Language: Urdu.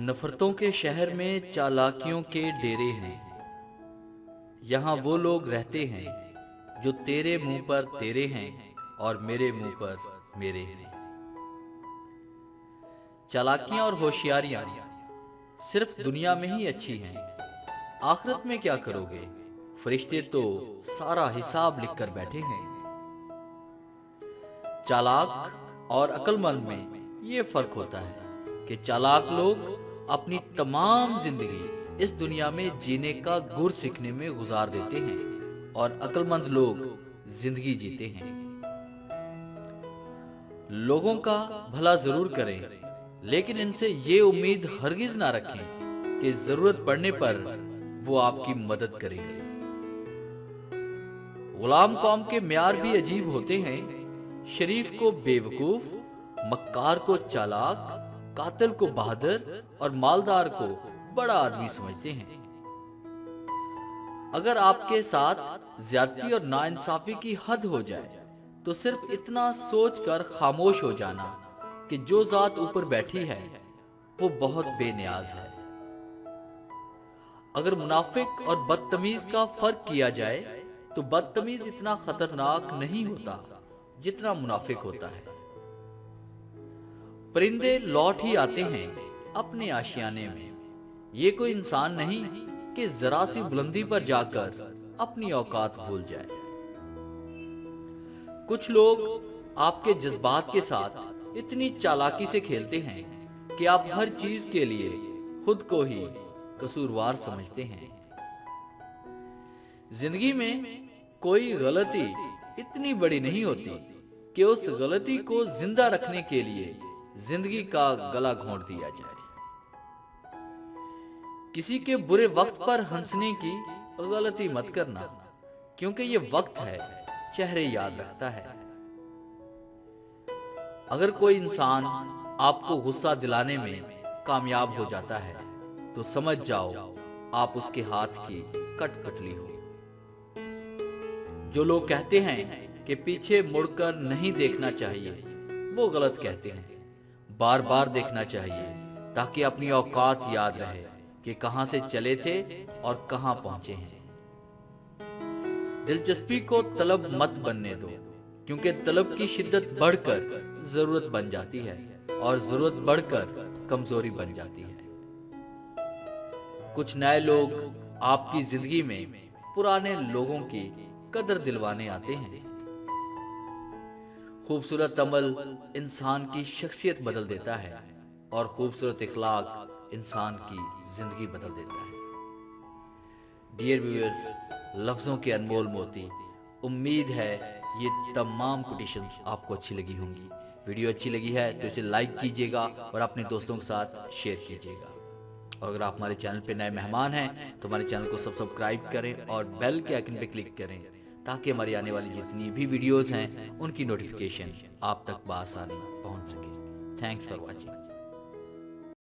نفرتوں کے شہر میں چالاکیوں کے ڈیرے ہیں، یہاں وہ لوگ رہتے ہیں جو تیرے منہ پر تیرے ہیں اور میرے منہ پر میرے ہیں۔ چالاکیاں اور ہوشیاریاں صرف دنیا میں ہی اچھی ہیں، آخرت میں کیا کرو گے؟ فرشتے تو سارا حساب لکھ کر بیٹھے ہیں۔ چالاک اور عقل مند میں یہ فرق ہوتا ہے کہ چالاک لوگ اپنی تمام زندگی اس دنیا میں جینے کا گر سیکھنے میں گزار دیتے ہیں اور عقل مند لوگ زندگی جیتے ہیں۔ لوگوں کا بھلا ضرور کریں، لیکن ان سے یہ امید ہرگز نہ رکھیں کہ ضرورت پڑنے پر وہ آپ کی مدد کریں گے۔ غلام قوم کے معیار بھی عجیب ہوتے ہیں، شریف کو بے وقوف، مکار کو چالاک، قاتل کو بہادر اور مالدار کو بڑا آدمی سمجھتے ہیں۔ اگر آپ کے ساتھ زیادتی اور ناانصافی کی حد ہو جائے تو صرف اتنا سوچ کر خاموش ہو جانا کہ جو ذات اوپر بیٹھی ہے وہ بہت بے نیاز ہے۔ اگر منافق اور بدتمیز کا فرق کیا جائے تو بدتمیز اتنا خطرناک نہیں ہوتا جتنا منافق ہوتا ہے۔ پرندے لوٹ ہی آتے ہیں اپنے آشیانے میں، یہ کوئی انسان نہیں کہ ذرا سی بلندی پر جا کر اپنی اوقات بھول جائے۔ کچھ لوگ آپ کے جذبات کے ساتھ اتنی چالاکی سے کھیلتے ہیں کہ آپ ہر چیز کے لیے خود کو ہی قصوروار سمجھتے ہیں۔ زندگی میں کوئی غلطی اتنی بڑی نہیں ہوتی کہ اس غلطی کو زندہ رکھنے کے لیے زندگی کا گلا گھونٹ دیا جائے۔ کسی کے برے وقت پر ہنسنے کی غلطی مت کرنا، کیونکہ یہ وقت ہے، چہرے یاد رکھتا ہے۔ اگر کوئی انسان آپ کو غصہ دلانے میں کامیاب ہو جاتا ہے تو سمجھ جاؤ آپ اس کے ہاتھ کی کٹ پتلی ہو۔ جو لوگ کہتے ہیں کہ پیچھے مڑ کر نہیں دیکھنا چاہیے، وہ غلط کہتے ہیں۔ بار بار دیکھنا چاہیے تاکہ اپنی اوقات یاد رہے کہ کہاں سے چلے تھے اور کہاں پہنچے ہیں۔ دلچسپی کو طلب مت بننے دو، کیونکہ طلب کی شدت بڑھ کر ضرورت بن جاتی ہے اور ضرورت بڑھ کر کمزوری بن جاتی ہے۔ کچھ نئے لوگ آپ کی زندگی میں پرانے لوگوں کی قدر دلوانے آتے ہیں۔ خوبصورت عمل انسان کی شخصیت بدل دیتا ہے اور خوبصورت اخلاق انسان کی زندگی بدل دیتا ہے۔ ڈیئر ویورز، لفظوں کے انمول موتی، امید ہے یہ تمام کوٹیشنز آپ کو اچھی لگی ہوں گی۔ ویڈیو اچھی لگی ہے تو اسے لائک کیجئے گا اور اپنے دوستوں کے ساتھ شیئر کیجئے گا۔ اور اگر آپ ہمارے چینل پہ نئے مہمان ہیں تو ہمارے چینل کو سبسکرائب کریں اور بیل کے آئیکن پہ کلک کریں تاکہ ہماری آنے والی جتنی بھی ویڈیوز ہیں ان کی نوٹیفیکیشن آپ تک بآسانی پہنچ سکے۔ Thanks for watching.